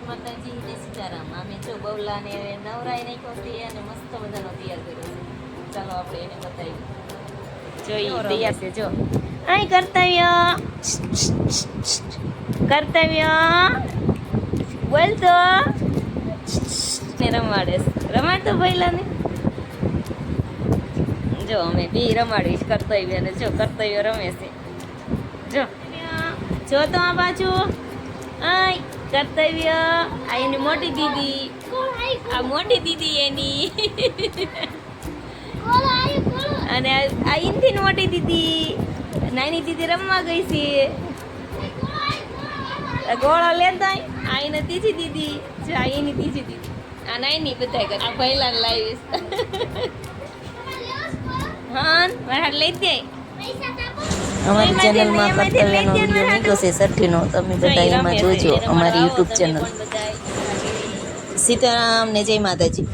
માતાજી ને સીતારામ. અમે જો બવલાને નવરાઈ નાખ્યો છે અને મસ્ત મજાનો તૈયાર કર્યો છે. ચાલો આપણે એને બતાવીએ. જોઈ તૈયાર છે જો. આય કર્તવ્ય કર્તવ્ય બોલ તો ને રમાડે રમાડ તો ભઈલાને. જો અમે બી રમાડીશ કર્તવ્ય ને જો કર્તવ્ય રમે છે જો જો તો આ બાજુ આય કર્તવ્ય આ એની મોટી દીદી આ મોટી દીદી એની અને આ ઇનથી મોટી દીદી નાની દીદી રમવા ગઈ છે. ગોળો લેતા આ એની ત્રીજી દીદી જો આ એની ત્રીજી દીદી આ નાની બધા કરે આ પહેલા લાવીશ. હા મારા લઈ દે. અમારી ચેનલમાં કર્તવ્યનો વિડીયો મૂક્યો છે સઠ્ઠીનો, તમે બધા એમાં જોજો અમારી યુટ્યુબ ચેનલ. સીતારામ ને જય માતાજી.